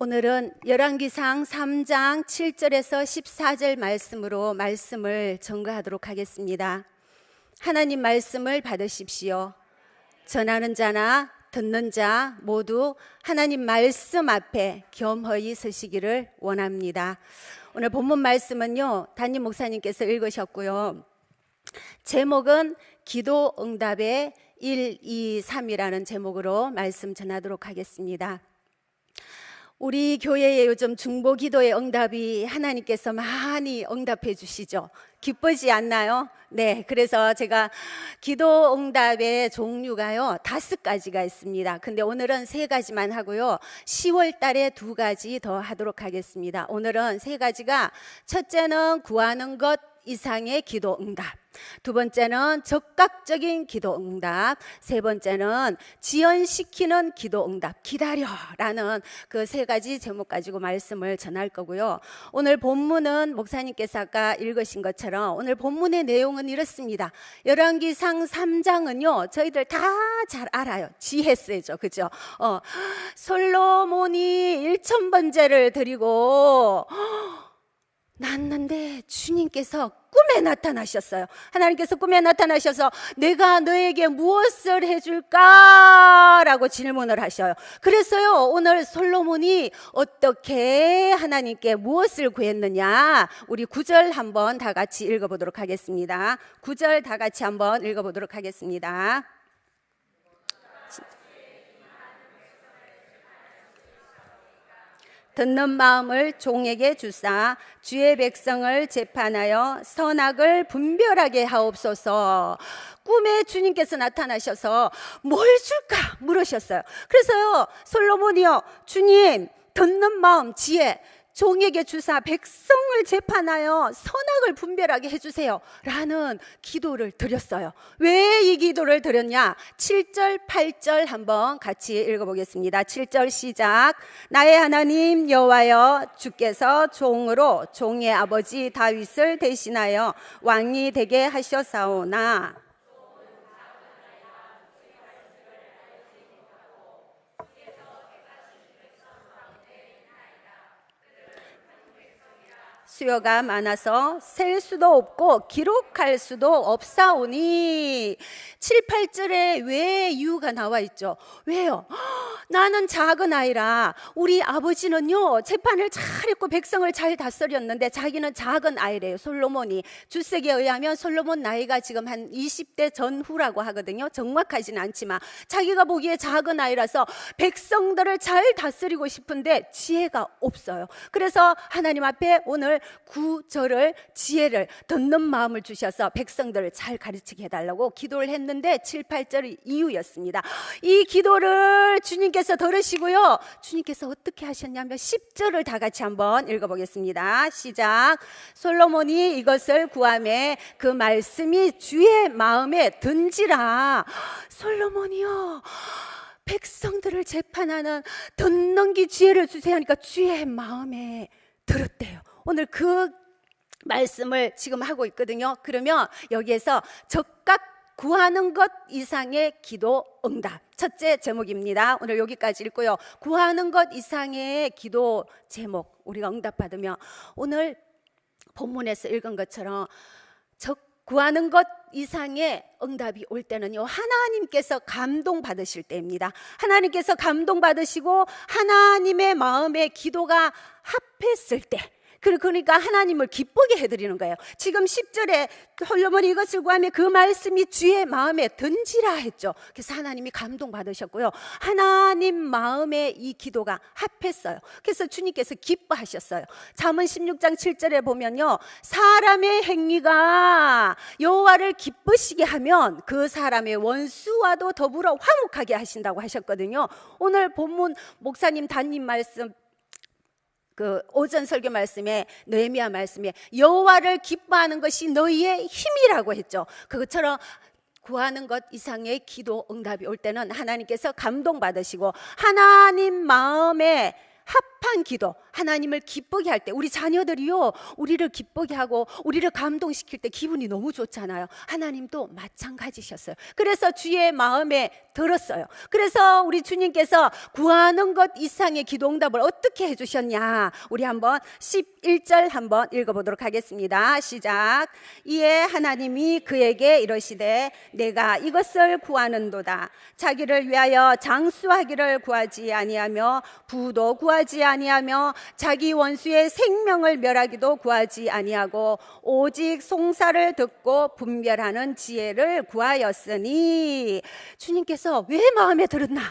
오늘은 열왕기상 3장 7절에서 14절 말씀으로 말씀을 전가하도록 하겠습니다. 하나님 말씀을 받으십시오. 전하는 자나 듣는 자 모두 하나님 말씀 앞에 겸허히 서시기를 원합니다. 오늘 본문 말씀은요, 담임 목사님께서 읽으셨고요. 제목은 기도 응답의 1, 2, 3이라는 제목으로 말씀 전하도록 하겠습니다. 우리 교회의 요즘 중보 기도의 응답이 하나님께서 많이 응답해 주시죠. 기쁘지 않나요? 네, 그래서 제가 기도 응답의 종류가요 5가지가 있습니다. 근데 오늘은 3가지만 하고요, 10월 달에 2가지 더 하도록 하겠습니다. 오늘은 3가지가, 첫째는 구하는 것 이상의 기도 응답, 두 번째는 적극적인 기도 응답, 세 번째는 지연시키는 기도 응답, 기다려라는 그 3가지 제목 가지고 말씀을 전할 거고요. 오늘 본문은 목사님께서 아까 읽으신 것처럼 오늘 본문의 내용은 이렇습니다. 열왕기상 3장은요 저희들 다 잘 알아요. 지혜세죠, 그죠? 솔로몬이 1000번제를 드리고 났는데 주님께서 꿈에 나타나셨어요. 하나님께서 꿈에 나타나셔서 내가 너에게 무엇을 해줄까? 라고 질문을 하셔요. 그래서요, 오늘 솔로몬이 어떻게 하나님께 무엇을 구했느냐, 우리 9절 한번 다 같이 읽어보도록 하겠습니다. 9절 다 같이 한번 읽어보도록 하겠습니다. 듣는 마음을 종에게 주사 주의 백성을 재판하여 선악을 분별하게 하옵소서. 꿈에 주님께서 나타나셔서 뭘 줄까 물으셨어요. 그래서요, 솔로몬이요, 주님, 듣는 마음, 지혜 종에게 주사 백성을 재판하여 선악을 분별하게 해주세요 라는 기도를 드렸어요. 왜 이 기도를 드렸냐? 7절 8절 한번 같이 읽어보겠습니다. 7절 시작. 나의 하나님 여호와여, 주께서 종으로 종의 아버지 다윗을 대신하여 왕이 되게 하셨사오나 수요가 많아서 셀 수도 없고 기록할 수도 없사오니. 7, 8절에 왜 이유가 나와 있죠? 왜요? 나는 작은 아이라. 우리 아버지는요 재판을 잘했고 백성을 잘 다스렸는데 자기는 작은 아이래요. 솔로몬이. 주석에 의하면 솔로몬 나이가 지금 한 20대 전후라고 하거든요. 정확하지는 않지만 자기가 보기에 작은 아이라서 백성들을 잘 다스리고 싶은데 지혜가 없어요. 그래서 하나님 앞에 오늘 9절을, 지혜를, 듣는 마음을 주셔서 백성들을 잘 가르치게 해달라고 기도를 했는데 7, 8절이 이유였습니다. 이 기도를 주님께서 들으시고요, 주님께서 어떻게 하셨냐면 10절을 다 같이 한번 읽어보겠습니다. 시작. 솔로몬이 이것을 구하매 그 말씀이 주의 마음에 든지라. 솔로몬이요, 백성들을 재판하는 듣는 기 지혜를 주세요 하니까 주의 마음에 들었대요. 오늘 그 말씀을 지금 하고 있거든요. 그러면 여기에서 적각 구하는 것 이상의 기도 응답, 첫째 제목입니다. 오늘 여기까지 읽고요. 구하는 것 이상의 기도 제목, 우리가 응답받으면 오늘 본문에서 읽은 것처럼 구하는 것 이상의 응답이 올 때는요, 하나님께서 감동받으실 때입니다. 하나님께서 감동받으시고 하나님의 마음에 기도가 합했을 때, 그러니까 하나님을 기쁘게 해드리는 거예요. 지금 10절에 솔로몬이 이것을 구하며 그 말씀이 주의 마음에 든지라 했죠. 그래서 하나님이 감동받으셨고요, 하나님 마음에 이 기도가 합했어요. 그래서 주님께서 기뻐하셨어요. 잠언 16장 7절에 보면요, 사람의 행위가 여호와를 기쁘시게 하면 그 사람의 원수와도 더불어 화목하게 하신다고 하셨거든요. 오늘 본문 목사님 담임 말씀, 그 오전 설교 말씀에, 느헤미야 말씀에 여호와를 기뻐하는 것이 너희의 힘이라고 했죠. 그것처럼 구하는 것 이상의 기도 응답이 올 때는 하나님께서 감동받으시고 하나님 마음에 합한 흡한 기도, 하나님을 기쁘게 할 때 우리 자녀들이요 우리를 기쁘게 하고 우리를 감동시킬 때 기분이 너무 좋잖아요. 하나님도 마찬가지셨어요. 그래서 주의 마음에 들었어요. 그래서 우리 주님께서 구하는 것 이상의 기도 응답을 어떻게 해주셨냐, 우리 한번 11절 한번 읽어보도록 하겠습니다. 시작. 이에 하나님이 그에게 이러시되 내가 이것을 구하는도다. 자기를 위하여 장수하기를 구하지 아니하며 부도 구하지 아니하며 자기 원수의 생명을 멸하기도 구하지 아니하고 오직 송사를 듣고 분별하는 지혜를 구하였으니. 주님께서 왜 마음에 들었나?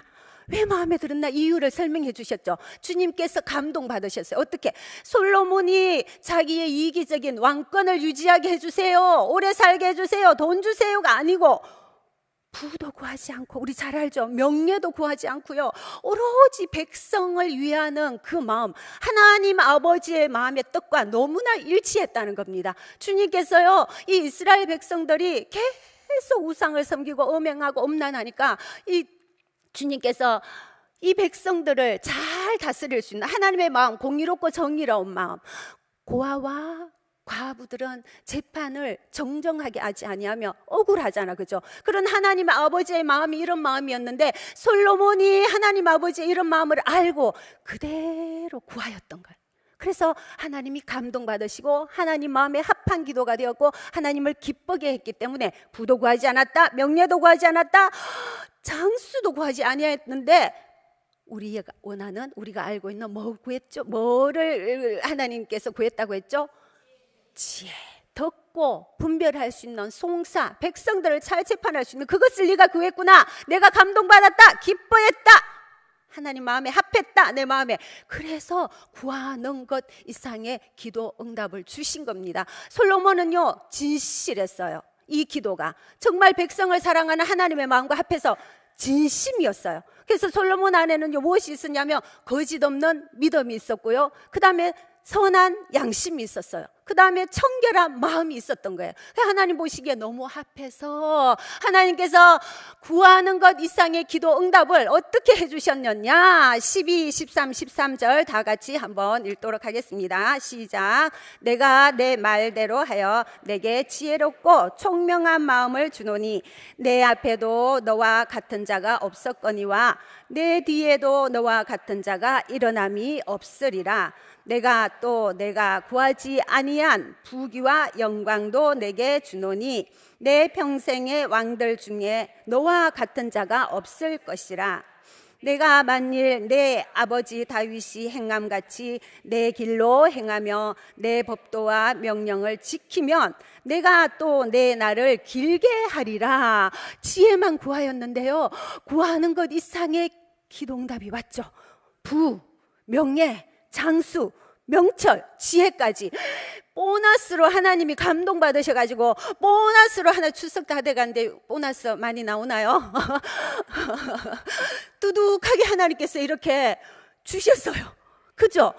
왜 마음에 들었나 이유를 설명해 주셨죠. 주님께서 감동받으셨어요. 어떻게? 솔로몬이 자기의 이기적인 왕권을 유지하게 해주세요, 오래 살게 해주세요, 돈 주세요가 아니고 부도 구하지 않고, 우리 잘 알죠? 명예도 구하지 않고요, 오로지 백성을 위하는 그 마음, 하나님 아버지의 마음의 뜻과 너무나 일치했다는 겁니다. 주님께서요 이 이스라엘 백성들이 계속 우상을 섬기고 음행하고 음란하니까 이 주님께서 이 백성들을 잘 다스릴 수 있는 하나님의 마음, 공의롭고 정의로운 마음, 고아와 과부들은 재판을 정정하게 하지 아니하며 억울하잖아, 그죠? 그런 하나님 아버지의 마음이 이런 마음이었는데 솔로몬이 하나님 아버지의 이런 마음을 알고 그대로 구하였던 거예요. 그래서 하나님이 감동받으시고 하나님 마음에 합한 기도가 되었고 하나님을 기쁘게 했기 때문에 부도 구하지 않았다, 명예도 구하지 않았다, 장수도 구하지 아니했는데 우리가 원하는, 우리가 알고 있는 뭐 구했죠? 뭐를 하나님께서 구했다고 했죠? 지혜, 듣고 분별할 수 있는 송사, 백성들을 잘 재판할 수 있는 그것을 네가 구했구나. 내가 감동받았다, 기뻐했다, 하나님 마음에 합했다, 내 마음에. 그래서 구하는 것 이상의 기도 응답을 주신 겁니다. 솔로몬은요 진실했어요. 이 기도가 정말 백성을 사랑하는 하나님의 마음과 합해서 진심이었어요. 그래서 솔로몬 안에는요 무엇이 있었냐면 거짓 없는 믿음이 있었고요, 그 다음에 선한 양심이 있었어요. 그 다음에 청결한 마음이 있었던 거예요. 하나님 보시기에 너무 합해서 하나님께서 구하는 것 이상의 기도 응답을 어떻게 해주셨느냐, 12, 13, 13절 다 같이 한번 읽도록 하겠습니다. 시작. 내가 내 말대로 하여 내게 지혜롭고 총명한 마음을 주노니 내 앞에도 너와 같은 자가 없었거니와 내 뒤에도 너와 같은 자가 일어남이 없으리라. 내가 구하지 아니한 부귀와 영광도 내게 주노니 내 평생의 왕들 중에 너와 같은 자가 없을 것이라. 내가 만일 내 아버지 다윗이 행함같이 내 길로 행하며 내 법도와 명령을 지키면 내가 또 내 날을 길게 하리라. 지혜만 구하였는데요 구하는 것 이상의 기도응답이 왔죠. 부, 명예, 장수, 명철, 지혜까지 보너스로 하나님이 감동받으셔가지고 보너스로 하나 추석 다 돼가는데 보너스 많이 나오나요? 두둑하게 하나님께서 이렇게 주셨어요. 그죠?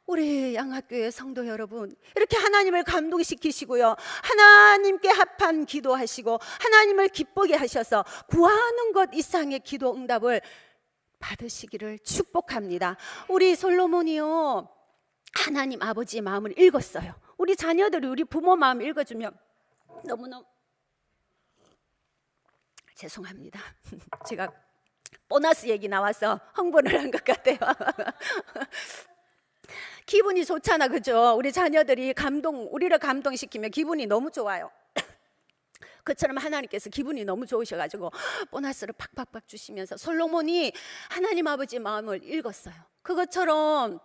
우리 양학교의 성도 여러분, 이렇게 하나님을 감동시키시고요 하나님께 합한 기도하시고 하나님을 기쁘게 하셔서 구하는 것 이상의 기도 응답을 받으시기를 축복합니다. 우리 솔로몬이요 하나님 아버지의 마음을 읽었어요. 우리 자녀들이 우리 부모 마음 읽어주면 너무너무 죄송합니다. 제가 보너스 얘기 나와서 흥분을 한 것 같아요. 기분이 좋잖아, 그죠? 우리 자녀들이 우리를 감동시키면 기분이 너무 좋아요. 그처럼 하나님께서 기분이 너무 좋으셔가지고 보너스를 팍팍팍 주시면서 솔로몬이 하나님 아버지의 마음을 읽었어요. 그것처럼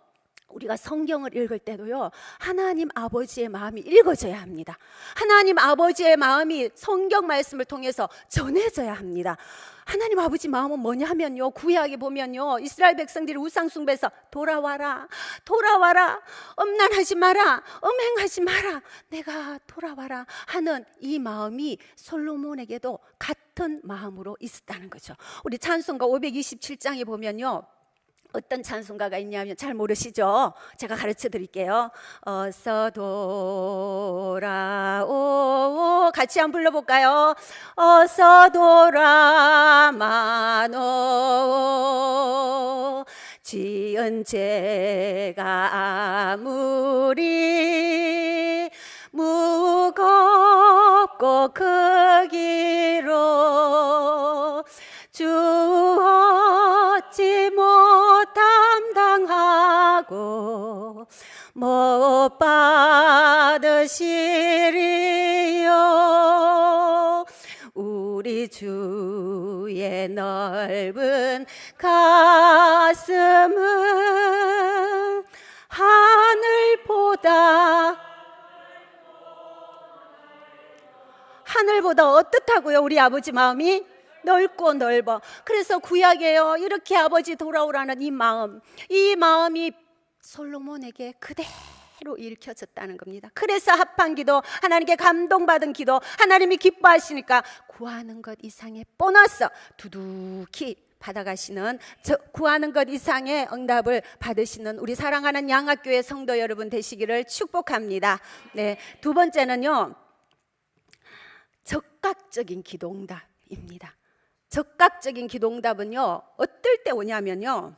우리가 성경을 읽을 때도요 하나님 아버지의 마음이 읽어져야 합니다. 하나님 아버지의 마음이 성경 말씀을 통해서 전해져야 합니다. 하나님 아버지 마음은 뭐냐 하면요 구약에 보면요 이스라엘 백성들이 우상 숭배해서 돌아와라 돌아와라, 음란하지 마라, 음행하지 마라, 내가 돌아와라 하는 이 마음이 솔로몬에게도 같은 마음으로 있었다는 거죠. 우리 찬송가 527장에 보면요 어떤 찬송가가 있냐면 잘 모르시죠? 제가 가르쳐 드릴게요. 어서 돌아오, 같이 한번 불러볼까요? 어서 돌아마노 지은 죄가 아무리 무겁고 크기로 주 어찌 못 감당하고 못 받으시리요. 우리 주의 넓은 가슴은 하늘보다 어떻다고요? 우리 아버지 마음이 넓고 넓어. 그래서 구약에요, 이렇게 아버지 돌아오라는 이 마음이 솔로몬에게 그대로 읽혀졌다는 겁니다. 그래서 합한 기도, 하나님께 감동받은 기도, 하나님이 기뻐하시니까 구하는 것 이상의 보너스 두둑히 받아가시는, 구하는 것 이상의 응답을 받으시는 우리 사랑하는 양학교의 성도 여러분 되시기를 축복합니다. 네, 두 번째는요, 적극적인 기도응답입니다. 적극적인 기도응답은요, 어떨 때 오냐면요,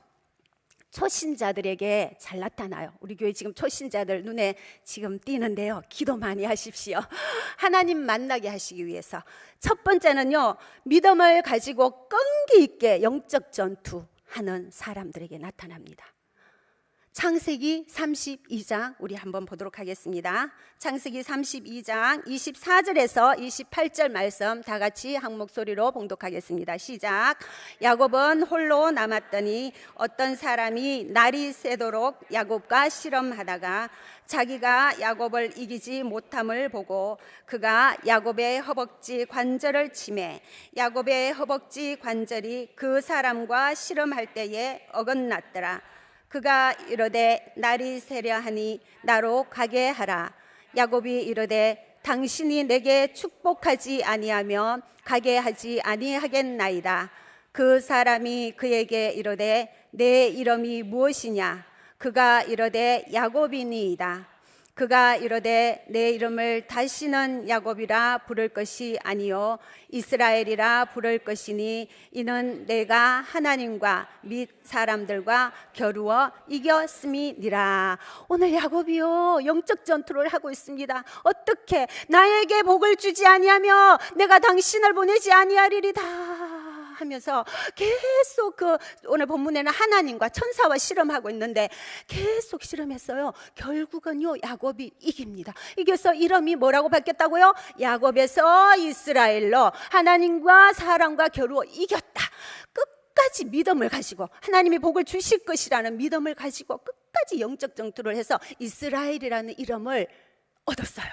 초신자들에게 잘 나타나요. 우리 교회 지금 초신자들 눈에 지금 띄는데요, 기도 많이 하십시오. 하나님 만나게 하시기 위해서. 첫 번째는요, 믿음을 가지고 끈기 있게 영적 전투하는 사람들에게 나타납니다. 창세기 32장 우리 한번 보도록 하겠습니다. 창세기 32장 24절에서 28절 말씀 다 같이 한 목소리로 봉독하겠습니다. 시작. 야곱은 홀로 남았더니 어떤 사람이 날이 새도록 야곱과 씨름하다가 자기가 야곱을 이기지 못함을 보고 그가 야곱의 허벅지 관절을 치매 야곱의 허벅지 관절이 그 사람과 씨름할 때에 어긋났더라. 그가 이르되 날이 새려 하니 나로 가게 하라. 야곱이 이르되 당신이 내게 축복하지 아니하면 가게 하지 아니하겠나이다. 그 사람이 그에게 이르되 내 이름이 무엇이냐? 그가 이르되 야곱이니이다. 그가 이르되 내 이름을 다시는 야곱이라 부를 것이 아니요 이스라엘이라 부를 것이니 이는 내가 하나님과 및 사람들과 겨루어 이겼음이니라. 오늘 야곱이요, 영적 전투를 하고 있습니다. 어떻게? 나에게 복을 주지 아니하며 내가 당신을 보내지 아니하리리다 하면서 계속 오늘 본문에는 하나님과 천사와 씨름하고 있는데 계속 씨름했어요. 결국은요, 야곱이 이깁니다. 이겨서 이름이 뭐라고 바뀌었다고요? 야곱에서 이스라엘로, 하나님과 사람과 겨루어 이겼다. 끝까지 믿음을 가지고 하나님이 복을 주실 것이라는 믿음을 가지고 끝까지 영적 전투를 해서 이스라엘이라는 이름을 얻었어요.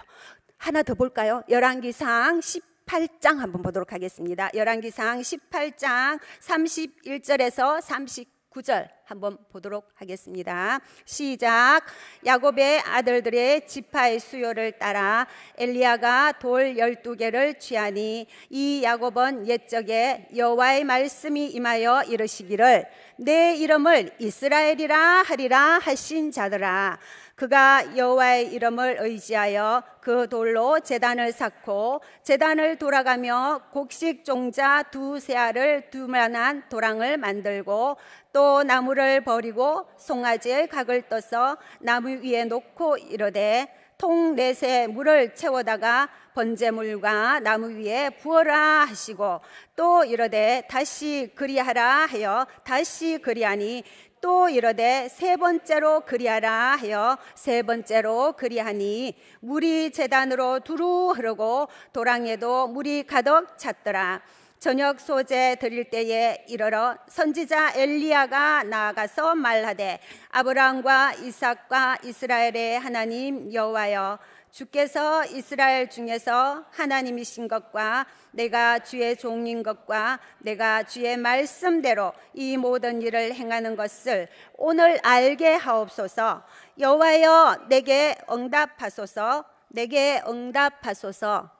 하나 더 볼까요? 열왕기상 18장 한번 보도록 하겠습니다. 열왕기상 18장 31절에서 39절 한번 보도록 하겠습니다. 시작. 야곱의 아들들의 지파의 수요를 따라 엘리야가 돌 12개를 취하니 이 야곱은 옛적에 여호와의 말씀이 임하여 이르시기를 내 이름을 이스라엘이라 하리라 하신 자들아. 그가 여호와의 이름을 의지하여 그 돌로 제단을 쌓고 제단을 돌아가며 곡식 종자 2세알을 두만한 도랑을 만들고 또 나무를 버리고 송아지의 각을 떠서 나무 위에 놓고 이르되 통 넷에 물을 채워다가 번제물과 나무 위에 부어라 하시고 또 이르되 다시 그리하라 하여 다시 그리하니 또 이르되 세 번째로 그리하라 하여 세 번째로 그리하니 물이 제단으로 두루 흐르고 도랑에도 물이 가득 찼더라. 저녁 소제 드릴 때에 이르러 선지자 엘리야가 나아가서 말하되 아브라함과 이삭과 이스라엘의 하나님 여호와여 주께서 이스라엘 중에서 하나님이신 것과 내가 주의 종인 것과 내가 주의 말씀대로 이 모든 일을 행하는 것을 오늘 알게 하옵소서. 여호와여 내게 응답하소서. 내게 응답하소서.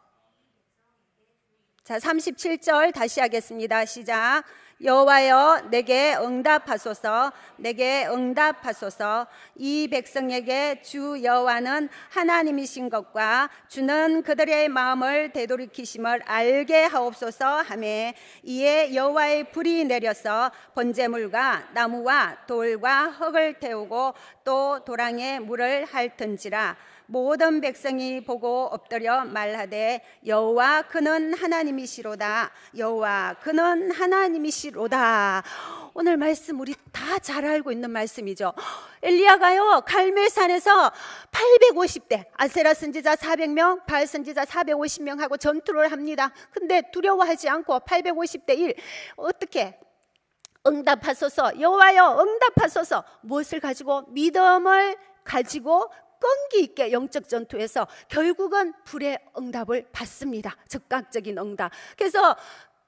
자, 37절 다시 하겠습니다. 시작. 여호와여 내게 응답하소서. 내게 응답하소서. 이 백성에게 주 여호와는 하나님이신 것과 주는 그들의 마음을 되돌이키심을 알게 하옵소서 하매 이에 여호와의 불이 내려서 번제물과 나무와 돌과 흙을 태우고 또 도랑에 물을 핥은지라. 모든 백성이 보고 엎드려 말하되 여호와 그는 하나님이시로다. 여호와 그는 하나님이시로다. 오늘 말씀 우리 다 잘 알고 있는 말씀이죠. 엘리야가요 갈멜산에서 850대 아세라 선지자 400명, 바알 선지자 450명하고 전투를 합니다. 근데 두려워하지 않고 850대 1 어떻게 응답하소서. 여호와여 응답하소서. 무엇을 가지고? 믿음을 가지고 끈기 있게 영적 전투에서 결국은 불의 응답을 받습니다. 즉각적인 응답. 그래서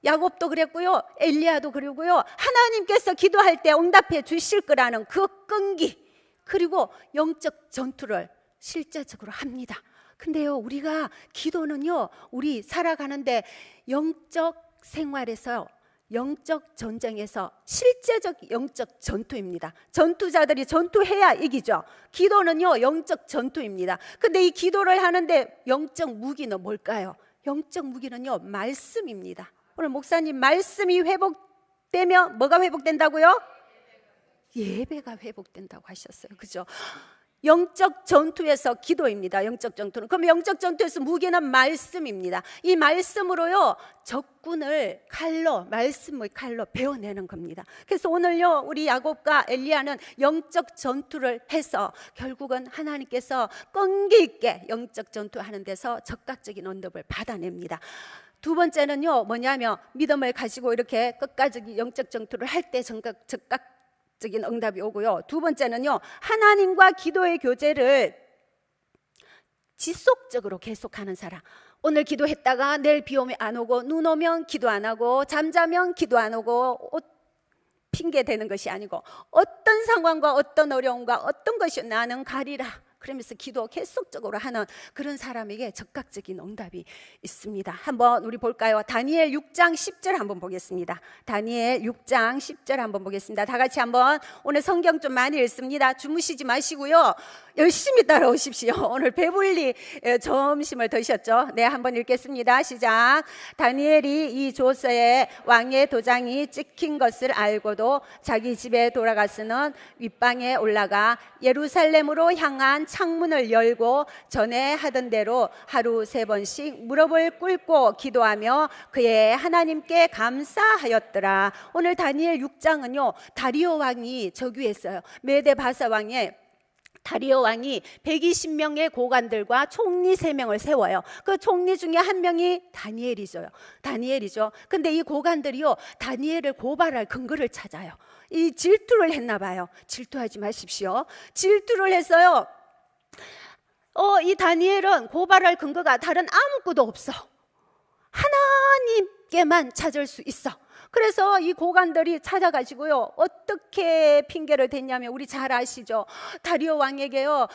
야곱도 그랬고요, 엘리야도 그러고요, 하나님께서 기도할 때 응답해 주실 거라는 그 끈기, 그리고 영적 전투를 실제적으로 합니다. 근데요, 우리가 기도는요, 우리 살아가는데 영적 생활에서, 영적 전쟁에서 실제적 영적 전투입니다. 전투자들이 전투해야 이기죠. 기도는요 영적 전투입니다. 근데 이 기도를 하는데 영적 무기는 뭘까요? 영적 무기는요 말씀입니다. 오늘 목사님 말씀이 회복되면 뭐가 회복된다고요? 예배가 회복된다고 하셨어요. 그죠? 영적 전투에서 기도입니다. 영적 전투는. 그럼 영적 전투에서 무기는 말씀입니다. 이 말씀으로요 적군을 칼로, 말씀의 칼로 베어내는 겁니다. 그래서 오늘요 우리 야곱과 엘리야는 영적 전투를 해서 결국은 하나님께서 끈기 있게 영적 전투하는 데서 적극적인 응답을 받아냅니다. 두 번째는요 뭐냐면 믿음을 가지고 이렇게 끝까지 영적 전투를 할 때 적극 적인 응답이 오고요. 두 번째는요 하나님과 기도의 교제를 지속적으로 계속하는 사람. 오늘 기도했다가 내일 비 오면 안 오고, 눈 오면 기도 안 하고, 잠자면 기도 안 오고, 옷 핑계 대는 것이 아니고 어떤 상황과 어떤 어려움과 어떤 것이 나는 가리라 그러면서 기도 계속적으로 하는 그런 사람에게 적극적인 응답이 있습니다. 한번 우리 볼까요? 다니엘 6장 10절 한번 보겠습니다. 다니엘 6장 10절 한번 보겠습니다. 다 같이 한번. 오늘 성경 좀 많이 읽습니다. 주무시지 마시고요 열심히 따라오십시오. 오늘 배불리 점심을 드셨죠? 네, 한번 읽겠습니다. 시작. 다니엘이 이 조서에 왕의 도장이 찍힌 것을 알고도 자기 집에 돌아가서는 윗방에 올라가 예루살렘으로 향한 창문을 열고 전에 하던 대로 하루 3번씩 무릎을 꿇고 기도하며 그의 하나님께 감사하였더라. 오늘 다니엘 6장은요 다리오 왕이 저주했어요. 메데 바사 왕의 다리오 왕이 120명의 고관들과 총리 3명을 세워요. 그 총리 중에 한 명이 다니엘이죠. 근데 이 고관들이요 다니엘을 고발할 근거를 찾아요. 이 질투를 했나 봐요. 질투하지 마십시오. 질투를 했어요. 이 다니엘은 고발할 근거가 다른 아무것도 없어. 하나님께만 찾을 수 있어. 그래서 이 고관들이 찾아가지고요 어떻게 핑계를 댔냐면 우리 잘 아시죠? 다리오 왕에게요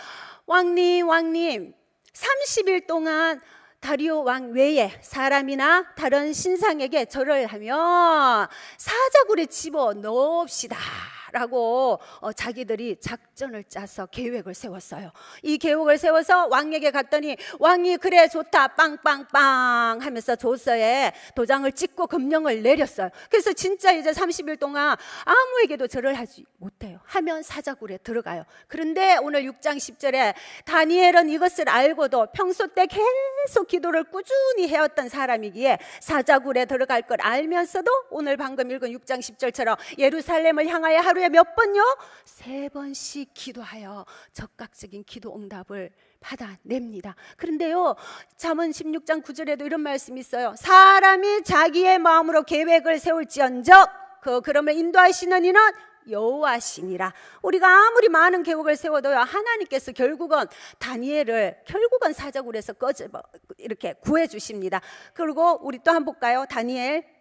왕님 30일 동안 다리오 왕 외에 사람이나 다른 신상에게 절을 하면 사자굴에 집어 넣읍시다 라고 자기들이 작전을 짜서 계획을 세웠어요. 이 계획을 세워서 왕에게 갔더니 왕이 그래 좋다 빵빵빵 하면서 조서에 도장을 찍고 금령을 내렸어요. 그래서 진짜 이제 30일 동안 아무에게도 절을 하지 못해요. 하면 사자굴에 들어가요. 그런데 오늘 6장 10절에 다니엘은 이것을 알고도 평소 때 계속 기도를 꾸준히 해왔던 사람이기에 사자굴에 들어갈 걸 알면서도 오늘 방금 읽은 6장 10절처럼 예루살렘을 향하여 하루에 몇 번요? 3번씩 기도하여 적극적인 기도 응답을 받아냅니다. 그런데요 잠언 16장 9절에도 이런 말씀이 있어요. 사람이 자기의 마음으로 계획을 세울지언정 그러면 인도하시는 이는 여호와시니라. 우리가 아무리 많은 계획을 세워도요 하나님께서 결국은 다니엘을 결국은 사자굴에서 이렇게 구해 주십니다. 그리고 우리 또 한번 볼까요? 다니엘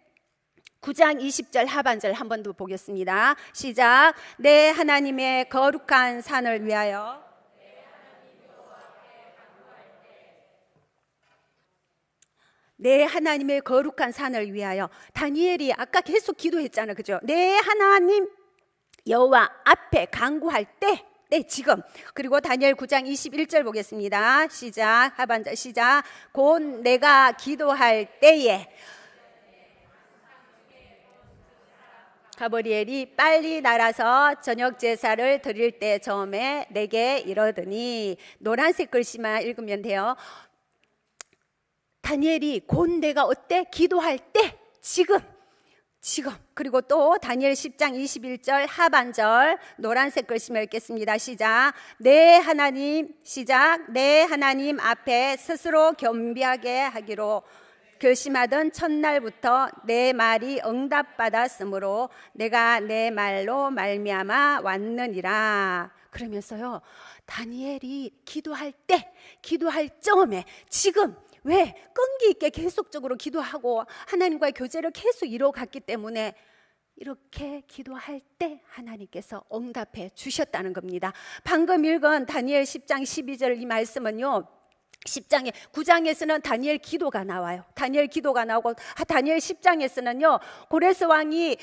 9장 20절 하반절 한 번 더 보겠습니다. 시작. 내 하나님의 거룩한 산을 위하여 내 하나님의 거룩한 산을 위하여. 다니엘이 아까 계속 기도했잖아, 그죠? 내 하나님 여호와 앞에 간구할 때, 네, 지금. 그리고 다니엘 9장 21절 보겠습니다. 시작. 하반절 시작. 곧 내가 기도할 때에 가브리엘이 빨리 날아서 저녁 제사를 드릴 때 처음에 내게 이러더니, 노란색 글씨만 읽으면 돼요. 다니엘이 곧 내가 어때? 기도할 때, 지금. 그리고 또 다니엘 10장 21절 하반절 노란색 글씨만 읽겠습니다. 시작. 내 하나님, 시작. 내 하나님 앞에 스스로 겸비하게 하기로 결심하던 첫날부터 내 말이 응답받았으므로 내가 내 말로 말미암아 왔느니라. 그러면서요, 다니엘이 기도할 때, 기도할 점에 지금, 왜? 끈기 있게 계속적으로 기도하고 하나님과의 교제를 계속 이뤄갔기 때문에 이렇게 기도할 때 하나님께서 응답해 주셨다는 겁니다. 방금 읽은 다니엘 10장 12절 이 말씀은요, 10장에 9장에서는 다니엘 기도가 나와요. 다니엘 기도가 나오고 다니엘 10장에서는요, 고레스 왕이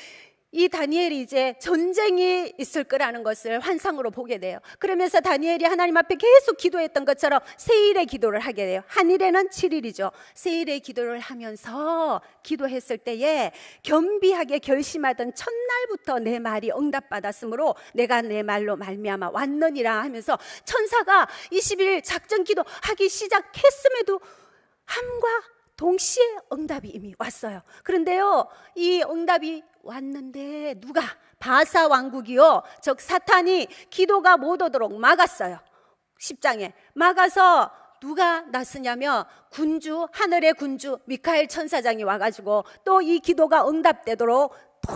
이 다니엘이 이제 전쟁이 있을 거라는 것을 환상으로 보게 돼요. 그러면서 다니엘이 하나님 앞에 계속 기도했던 것처럼 세일의 기도를 하게 돼요. 한일에는 7일이죠. 세일의 기도를 하면서 기도했을 때에 겸비하게 결심하던 첫날부터 내 말이 응답받았으므로 내가 내 말로 말미암아 왔느니라 하면서 천사가 20일 작전 기도하기 시작했음에도 함과 동시에 응답이 이미 왔어요. 그런데요, 이 응답이 왔는데 누가? 바사 왕국이요, 즉 사탄이 기도가 못 오도록 막았어요. 10장에 막아서 누가 나서냐면 군주, 하늘의 군주 미카엘 천사장이 와가지고 또 이 기도가 응답되도록 또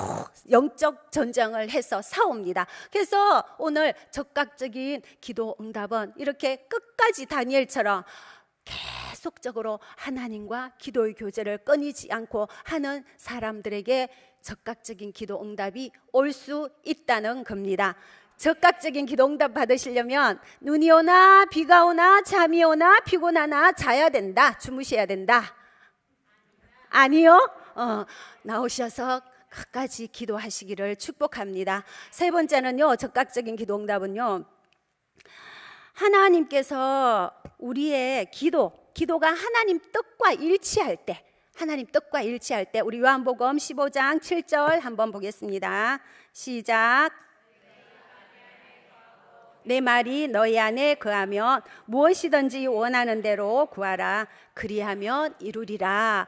영적 전쟁을 해서 싸웁니다. 그래서 오늘 적극적인 기도 응답은 이렇게 끝까지 다니엘처럼 계속적으로 하나님과 기도의 교제를 끊이지 않고 하는 사람들에게 적극적인 기도 응답이 올 수 있다는 겁니다. 적극적인 기도 응답 받으시려면 눈이 오나 비가 오나 잠이 오나 피곤하나 자야 된다, 주무셔야 된다? 아니요. 나오셔서 끝까지 기도하시기를 축복합니다. 세 번째는요, 적극적인 기도 응답은요, 하나님께서 우리의 기도가 하나님 뜻과 일치할 때, 하나님 뜻과 일치할 때, 우리 요한복음 15장 7절 한번 보겠습니다. 시작. 내 말이 너희 안에 거하면 무엇이든지 원하는 대로 구하라. 그리하면 이루리라.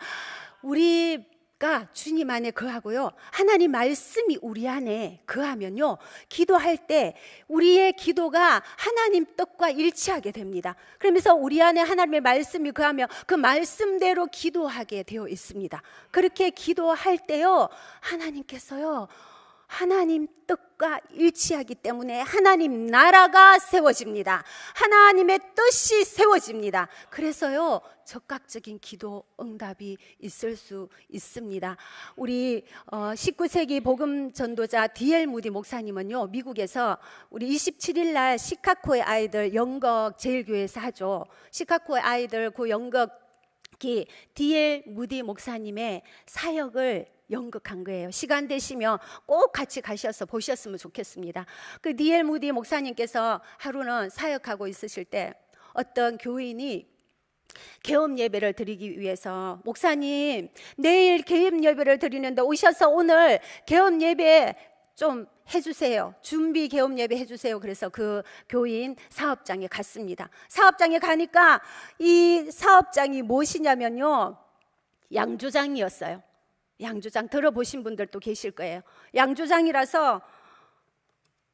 우리가 주님 안에 거하고요, 하나님 말씀이 우리 안에 거하면요, 기도할 때 우리의 기도가 하나님 뜻과 일치하게 됩니다. 그러면서 우리 안에 하나님의 말씀이 거하면 그 말씀대로 기도하게 되어 있습니다. 그렇게 기도할 때요, 하나님께서요, 하나님 뜻과 일치하기 때문에 하나님 나라가 세워집니다. 하나님의 뜻이 세워집니다. 그래서요, 적극적인 기도 응답이 있을 수 있습니다. 우리 19세기 복음 전도자 D.L. 무디 목사님은요, 미국에서 우리 27일 날 시카고의 아이들 연극 제일교회에서 하죠. 시카고의 아이들 그 연극이 D.L. 무디 목사님의 사역을 연극한 거예요. 시간 되시면 꼭 같이 가셔서 보셨으면 좋겠습니다. 그 D.L. 무디 목사님께서 하루는 사역하고 있으실 때 어떤 교인이 개업 예배를 드리기 위해서, 목사님 내일 개업 예배를 드리는데 오셔서 오늘 개업 예배 좀 해주세요, 준비 개업 예배 해주세요. 그래서 그 교인 사업장에 갔습니다. 사업장에 가니까 이 사업장이 무엇이냐면요, 양조장이었어요. 양조장 들어보신 분들도 계실 거예요. 양조장이라서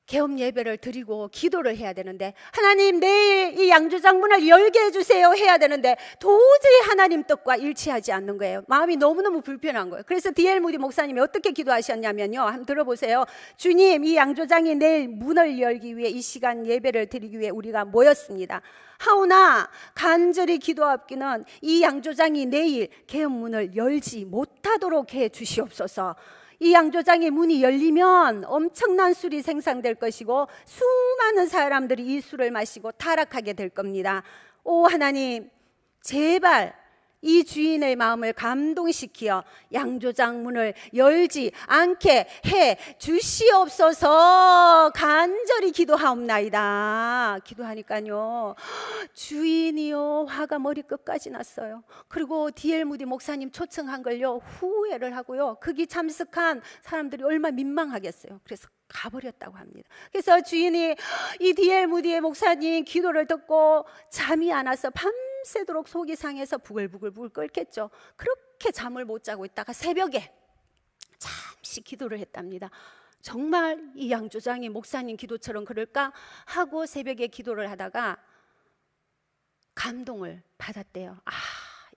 개업 예배를 드리고 기도를 해야 되는데, 하나님 내일 이 양조장 문을 열게 해주세요 해야 되는데 도저히 하나님 뜻과 일치하지 않는 거예요. 마음이 너무너무 불편한 거예요. 그래서 D.L. 무디 목사님이 어떻게 기도하셨냐면요, 한번 들어보세요. 주님, 이 양조장이 내일 문을 열기 위해 이 시간 예배를 드리기 위해 우리가 모였습니다. 하오나 간절히 기도하옵기는 이 양조장이 내일 개업 문을 열지 못하도록 해 주시옵소서. 이 양조장의 문이 열리면 엄청난 술이 생산될 것이고 수많은 사람들이 이 술을 마시고 타락하게 될 겁니다. 오 하나님, 제발 이 주인의 마음을 감동시키어 양조장 문을 열지 않게 해 주시옵소서 간절히 기도하옵나이다. 기도하니까요, 주인이요, 화가 머리끝까지 났어요. 그리고 D.L. 무디 목사님 초청한 걸요, 후회를 하고요, 거기 참석한 사람들이 얼마나 민망하겠어요. 그래서 가버렸다고 합니다. 그래서 주인이 이 D.L. 무디의 목사님 기도를 듣고 잠이 안 와서 밤새도록 속이 상해서 부글부글 끓겠죠. 그렇게 잠을 못 자고 있다가 새벽에 잠시 기도를 했답니다. 정말 이 양조장이 목사님 기도처럼 그럴까 하고 새벽에 기도를 하다가 감동을 받았대요.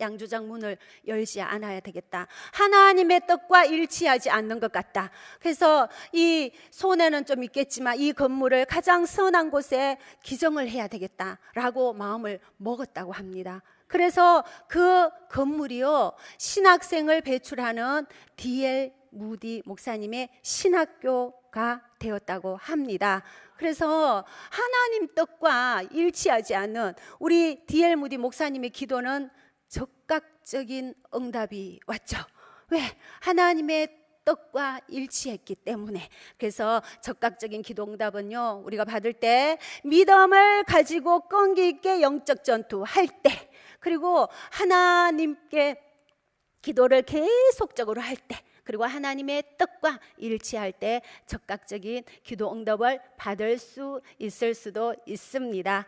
양조장 문을 열지 않아야 되겠다. 하나님의 뜻과 일치하지 않는 것 같다. 그래서 이 손해는 좀 있겠지만 이 건물을 가장 선한 곳에 기정을 해야 되겠다라고 마음을 먹었다고 합니다. 그래서 그 건물이요, 신학생을 배출하는 D.L. 무디 목사님의 신학교가 되었다고 합니다. 그래서 하나님 뜻과 일치하지 않는 우리 D.L. 무디 목사님의 기도는 적극적인 응답이 왔죠. 왜? 하나님의 뜻과 일치했기 때문에. 그래서 적극적인 기도 응답은요, 우리가 받을 때 믿음을 가지고 끈기 있게 영적 전투할 때, 그리고 하나님께 기도를 계속적으로 할 때, 그리고 하나님의 뜻과 일치할 때 적극적인 기도 응답을 받을 수 있을 수도 있습니다.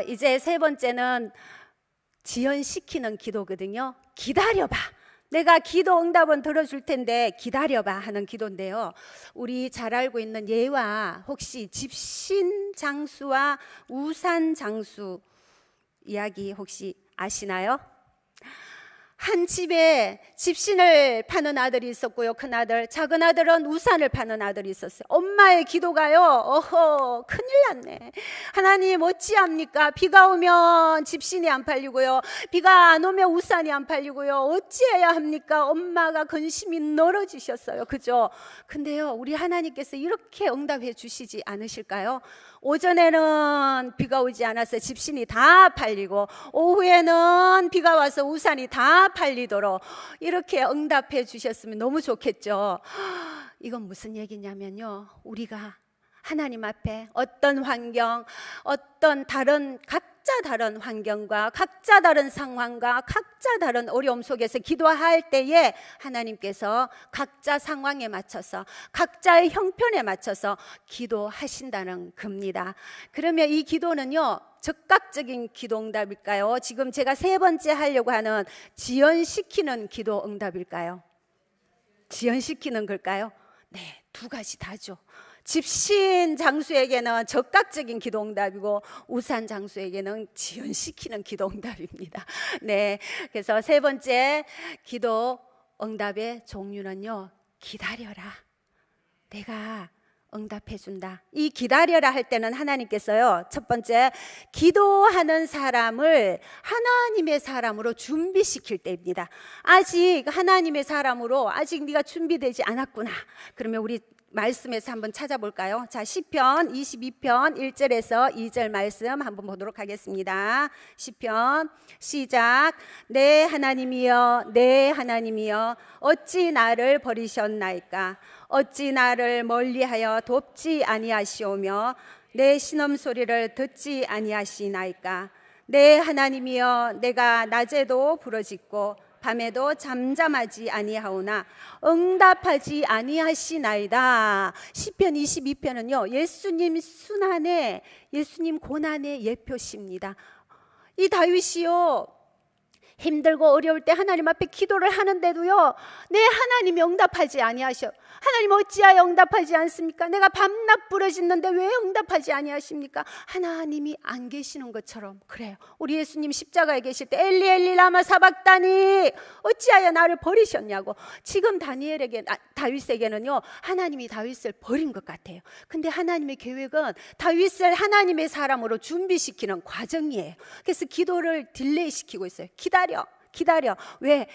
이제 세 번째는 지연시키는 기도거든요. 기다려봐. 내가 기도 응답은 들어줄 텐데 기다려봐 하는 기도인데요. 우리 잘 알고 있는 예와 혹시 집신 장수와 우산 장수 이야기 혹시 아시나요? 한 집에 집신을 파는 아들이 있었고요. 큰 아들, 작은 아들은 우산을 파는 아들이 있었어요. 엄마의 기도가요, 어허, 큰일 났네. 하나님 어찌합니까? 비가 오면 집신이 안 팔리고요, 비가 안 오면 우산이 안 팔리고요, 어찌해야 합니까? 엄마가 근심이 늘어지셨어요. 그죠? 근데요, 우리 하나님께서 이렇게 응답해 주시지 않으실까요? 오전에는 비가 오지 않아서 집신이 다 팔리고 오후에는 비가 와서 우산이 다 팔리도록 이렇게 응답해 주셨으면 너무 좋겠죠. 이건 무슨 얘기냐면요, 우리가 하나님 앞에 어떤 환경, 어떤 각자 다른 환경과 각자 다른 상황과 각자 다른 어려움 속에서 기도할 때에 하나님께서 각자 상황에 맞춰서 각자의 형편에 맞춰서 기도하신다는 겁니다. 그러면 이 기도는요, 적극적인 기도 응답일까요? 지금 제가 세 번째 하려고 하는 지연시키는 기도 응답일까요? 지연시키는 걸까요? 네, 두 가지 다죠. 집신 장수에게는 적극적인 기도 응답이고 우산 장수에게는 지연시키는 기도 응답입니다. 네, 그래서 세 번째 기도 응답의 종류는요, 기다려라. 내가 응답해 준다. 이 기다려라 할 때는 하나님께서요, 첫 번째, 기도하는 사람을 하나님의 사람으로 준비시킬 때입니다. 아직 하나님의 사람으로 아직 네가 준비되지 않았구나. 그러면 우리 말씀에서 한번 찾아볼까요? 자, 시편 22편 1절에서 2절 말씀 한번 보도록 하겠습니다. 시편 시작. 내 하나님이여, 내 하나님이여, 어찌 나를 버리셨나이까? 어찌 나를 멀리하여 돕지 아니하시오며 내 신음 소리를 듣지 아니하시나이까? 내 하나님이여, 내가 낮에도 부르짖고 밤에도 잠잠하지 아니하오나 응답하지 아니하시나이다. 시편 22편은요, 예수님 순환의, 예수님 고난의 예표십니다. 이 다윗이요, 힘들고 어려울 때 하나님 앞에 기도를 하는데도요, 내 하나님이 응답하지 아니하셔. 하나님 어찌하여 응답하지 않습니까? 내가 밤낮 부르짖는데 왜 응답하지 아니하십니까? 하나님이 안 계시는 것처럼. 그래요. 우리 예수님 십자가에 계실 때 엘리 엘리 라마 사박다니, 어찌하여 나를 버리셨냐고. 지금 다윗에게는요, 하나님이 다윗을 버린 것 같아요. 근데 하나님의 계획은 다윗을 하나님의 사람으로 준비시키는 과정이에요. 그래서 기도를 딜레이 시키고 있어요. 기다려. 기다려. 왜?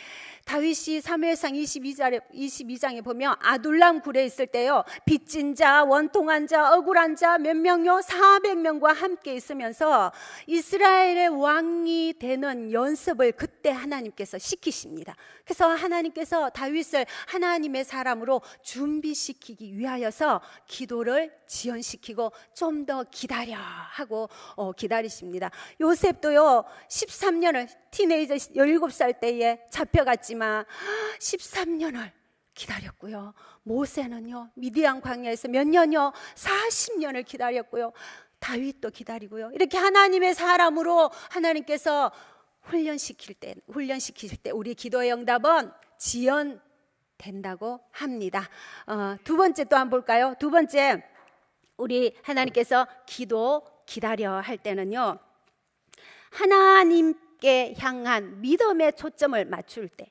다윗이 사무엘상 22장에 보면 아둘람 굴에 있을 때요, 빚진 자, 원통한 자, 억울한 자 몇 명요? 400명과 함께 있으면서 이스라엘의 왕이 되는 연습을 그때 하나님께서 시키십니다. 그래서 하나님께서 다윗을 하나님의 사람으로 준비시키기 위하여서 기도를 지연시키고 좀 더 기다려 하고 기다리십니다. 요셉도요 13년을, 티네이저 17살 때에 잡혀갔지만 13년을 기다렸고요. 모세는요 미디안 광야에서 몇 년요? 40년을 기다렸고요. 다윗도 기다리고요. 이렇게 하나님의 사람으로 하나님께서 훈련시킬 때 우리 기도의 응답은 지연된다고 합니다. 두 번째 또 한번 볼까요? 두 번째, 우리 하나님께서 기다려 할 때는요, 하나님께 향한 믿음의 초점을 맞출 때,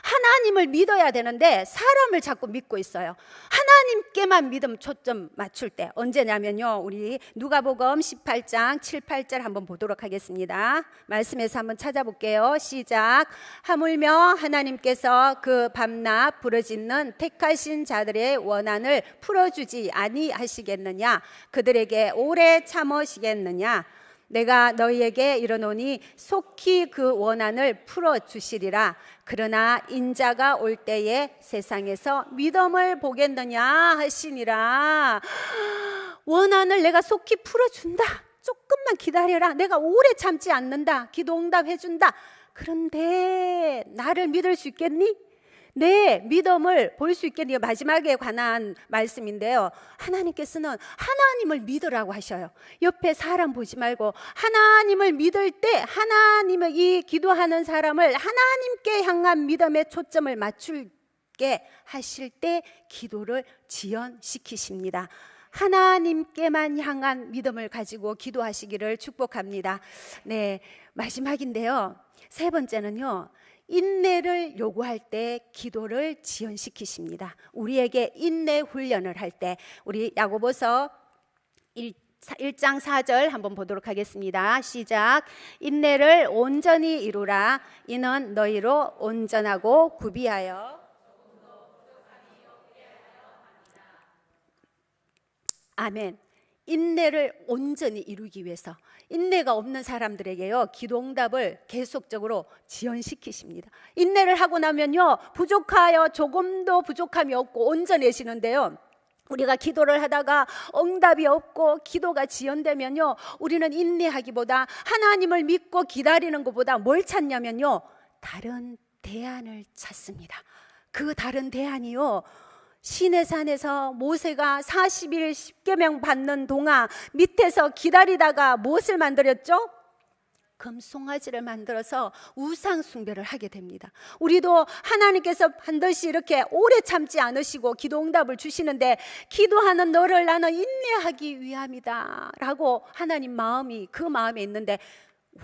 하나님을 믿어야 되는데 사람을 자꾸 믿고 있어요. 하나님께만 믿음 초점 맞출 때 언제냐면요, 우리 누가복음 18장 7, 8절 한번 보도록 하겠습니다. 말씀에서 한번 찾아볼게요. 시작. 하물며 하나님께서 그 밤낮 부르짖는 택하신 자들의 원한을 풀어주지 아니하시겠느냐? 그들에게 오래 참으시겠느냐? 내가 너희에게 이르노니 속히 그 원한을 풀어주시리라. 그러나 인자가 올 때에 세상에서 믿음을 보겠느냐 하시니라. 원한을 내가 속히 풀어준다. 조금만 기다려라. 내가 오래 참지 않는다. 기도 응답해준다. 그런데 나를 믿을 수 있겠니? 내 믿음을 볼 수 있겠니? 마지막에 관한 말씀인데요, 하나님께서는 하나님을 믿으라고 하셔요. 옆에 사람 보지 말고 하나님을 믿을 때, 하나님을, 이 기도하는 사람을 하나님께 향한 믿음의 초점을 맞추게 하실 때 기도를 지연시키십니다. 하나님께만 향한 믿음을 가지고 기도하시기를 축복합니다. 네, 마지막인데요, 세 번째는요, 인내를 요구할 때 기도를 지연시키십니다. 우리에게 인내 훈련을 할 때, 우리 야고보서 1장 4절 한번 보도록 하겠습니다. 시작. 인내를 온전히 이루라. 이는 너희로 온전하고 구비하여 아멘. 인내를 온전히 이루기 위해서, 인내가 없는 사람들에게요, 기도 응답을 계속적으로 지연시키십니다. 인내를 하고 나면요, 부족하여 조금도 부족함이 없고 온전해지는데요, 우리가 기도를 하다가 응답이 없고 기도가 지연되면요, 우리는 인내하기보다, 하나님을 믿고 기다리는 것보다 뭘 찾냐면요, 다른 대안을 찾습니다. 그 다른 대안이요, 시내산에서 모세가 40일 10계명 받는 동안 밑에서 기다리다가 무엇을 만들었죠? 금송아지를 만들어서 우상 숭배를 하게 됩니다. 우리도 하나님께서 반드시 이렇게 오래 참지 않으시고 기도 응답을 주시는데, 기도하는 너를 나는 인내하기 위함이다 라고 하나님 마음이, 그 마음에 있는데,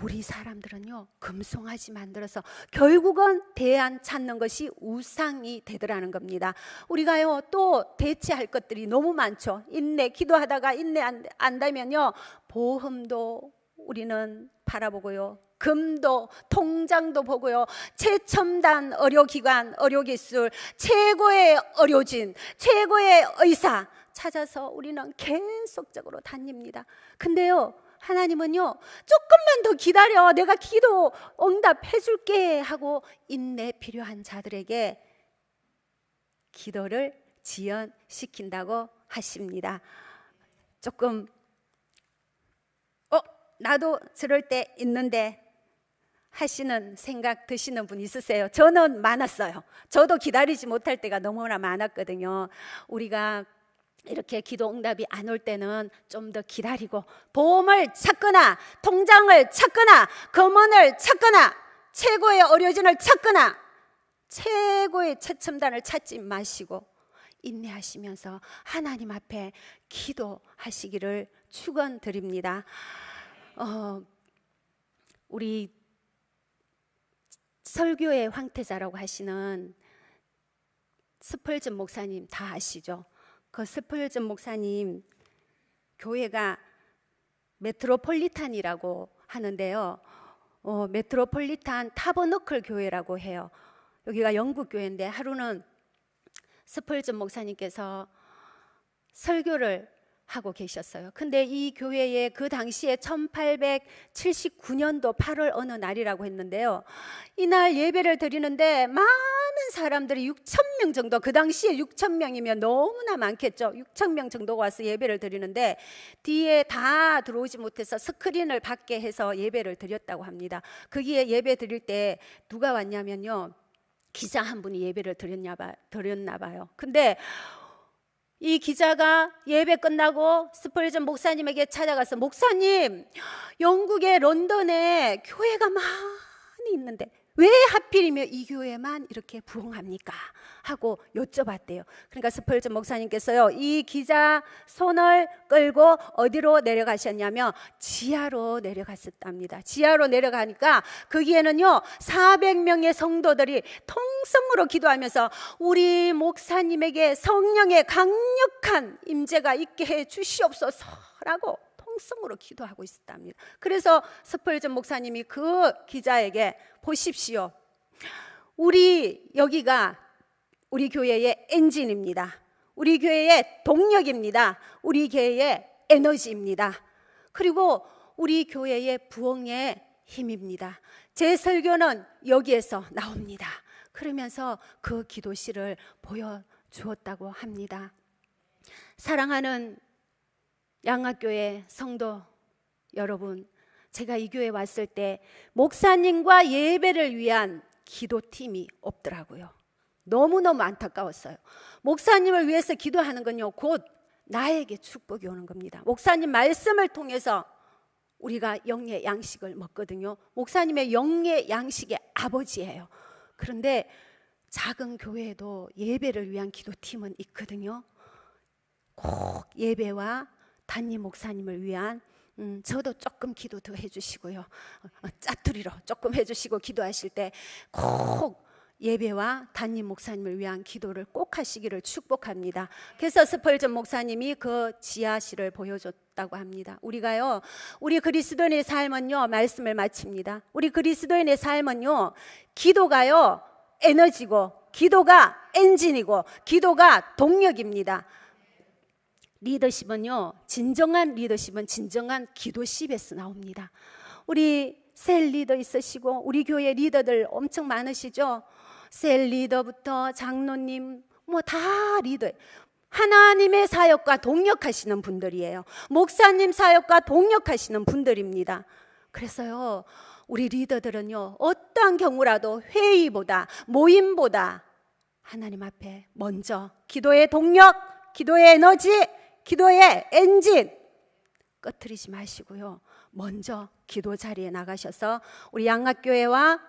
우리 사람들은요, 금송아지 만들어서 결국은 대안 찾는 것이 우상이 되더라는 겁니다. 우리가요 또 대체할 것들이 너무 많죠. 인내, 기도하다가 인내 안 되면요, 보험도 우리는 바라보고요, 금도, 통장도 보고요, 최첨단 의료기관, 의료기술, 최고의 의료진, 최고의 의사 찾아서 우리는 계속적으로 다닙니다. 근데요, 하나님은요, 조금만 더 기다려, 내가 기도 응답해 줄게 하고 인내 필요한 자들에게 기도를 지연시킨다고 하십니다. 조금 나도 저럴 때 있는데 하시는 생각 드시는 분 있으세요? 저는 많았어요. 저도 기다리지 못할 때가 너무나 많았거든요. 우리가 이렇게 기도 응답이 안 올 때는 좀 더 기다리고, 보험을 찾거나 통장을 찾거나 금원을 찾거나 최고의 의료진을 찾거나 최고의 최첨단을 찾지 마시고 인내하시면서 하나님 앞에 기도하시기를 축원드립니다. 우리 설교의 황태자라고 하시는 스펄전 목사님 다 아시죠? 그 스펄전 목사님 교회가 메트로폴리탄이라고 하는데요, 메트로폴리탄 타버너클 교회라고 해요. 여기가 영국 교회인데 하루는 스펄전 목사님께서 설교를 하고 계셨어요. 근데 이 교회에 그 당시에 1879년도 8월 어느 날이라고 했는데요. 이날 예배를 드리는데 많은 사람들이 6,000명 정도, 그 당시에 6,000명이면 너무나 많겠죠. 6,000명 정도가 와서 예배를 드리는데 뒤에 다 들어오지 못해서 스크린을 밖에 해서 예배를 드렸다고 합니다. 거기에 예배 드릴 때 누가 왔냐면요, 기자 한 분이 예배를 드렸나 봐요. 근데 이 기자가 예배 끝나고 스펄전 목사님에게 찾아가서, 목사님, 영국의 런던에 교회가 많이 있는데 왜 하필이면 이 교회만 이렇게 부흥합니까? 하고 여쭤봤대요. 그러니까 스펄전 목사님께서요, 이 기자 손을 끌고 어디로 내려가셨냐면 지하로 내려갔었답니다. 지하로 내려가니까 거기에는요 400명의 성도들이 통성으로 기도하면서 우리 목사님에게 성령의 강력한 임재가 있게 해 주시옵소서라고 통성으로 기도하고 있었답니다. 그래서 스펄전 목사님이 그 기자에게, 보십시오, 우리 여기가 우리 교회의 엔진입니다. 우리 교회의 동력입니다. 우리 교회의 에너지입니다. 그리고 우리 교회의 부흥의 힘입니다. 제 설교는 여기에서 나옵니다. 그러면서 그 기도실을 보여주었다고 합니다. 사랑하는 양학교회 성도 여러분, 제가 이 교회 왔을 때 목사님과 예배를 위한 기도팀이 없더라고요. 너무너무 안타까웠어요. 목사님을 위해서 기도하는 건요, 곧 나에게 축복이 오는 겁니다. 목사님 말씀을 통해서 우리가 영의 양식을 먹거든요. 목사님의 영의 양식의 아버지예요. 그런데 작은 교회에도 예배를 위한 기도팀은 있거든요. 꼭 예배와 담임 목사님을 위한, 저도 조금 기도 더 해주시고요, 짜투리로 조금 해주시고, 기도하실 때 꼭 예배와 담임 목사님을 위한 기도를 꼭 하시기를 축복합니다. 그래서 스펄전 목사님이 그 지하실을 보여줬다고 합니다. 우리가요, 우리 그리스도인의 삶은요, 말씀을 마칩니다. 우리 그리스도인의 삶은요, 기도가요 에너지고, 기도가 엔진이고, 기도가 동력입니다. 리더십은요, 진정한 리더십은 진정한 기도십에서 나옵니다. 우리 셀 리더 있으시고 우리 교회 리더들 엄청 많으시죠? 셀 리더부터 장로님 뭐 다 리더, 하나님의 사역과 동역하시는 분들이에요. 목사님 사역과 동역하시는 분들입니다. 그래서요, 우리 리더들은요, 어떠한 경우라도 회의보다, 모임보다 하나님 앞에 먼저 기도의 동력, 기도의 에너지, 기도의 엔진 꺼트리지 마시고요, 먼저 기도 자리에 나가셔서 우리 양학교회와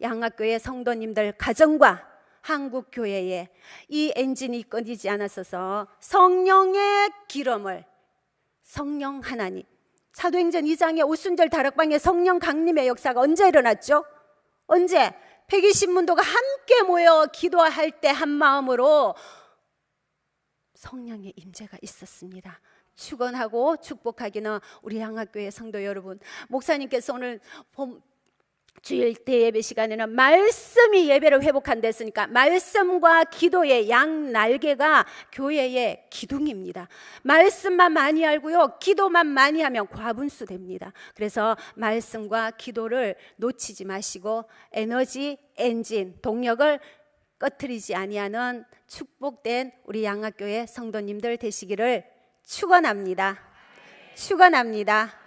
양학교회 성도님들 가정과 한국교회에 이 엔진이 꺼지지 않았어서 성령의 기름을, 성령 하나님, 사도행전 2장의 오순절 다락방의 성령 강림의 역사가 언제 일어났죠? 언제? 120문도가 함께 모여 기도할 때 한 마음으로 성령의 임재가 있었습니다. 축원하고 축복하기는 우리 양학교회 성도 여러분, 목사님께서 오늘 주일 때 예배 시간에는 말씀이 예배를 회복한다 했으니까 말씀과 기도의 양 날개가 교회의 기둥입니다. 말씀만 많이 알고요, 기도만 많이 하면 과분수 됩니다. 그래서 말씀과 기도를 놓치지 마시고 에너지, 엔진, 동력을 꺼트리지 아니하는 축복된 우리 양학교회 성도님들 되시기를 축원합니다. 축원합니다.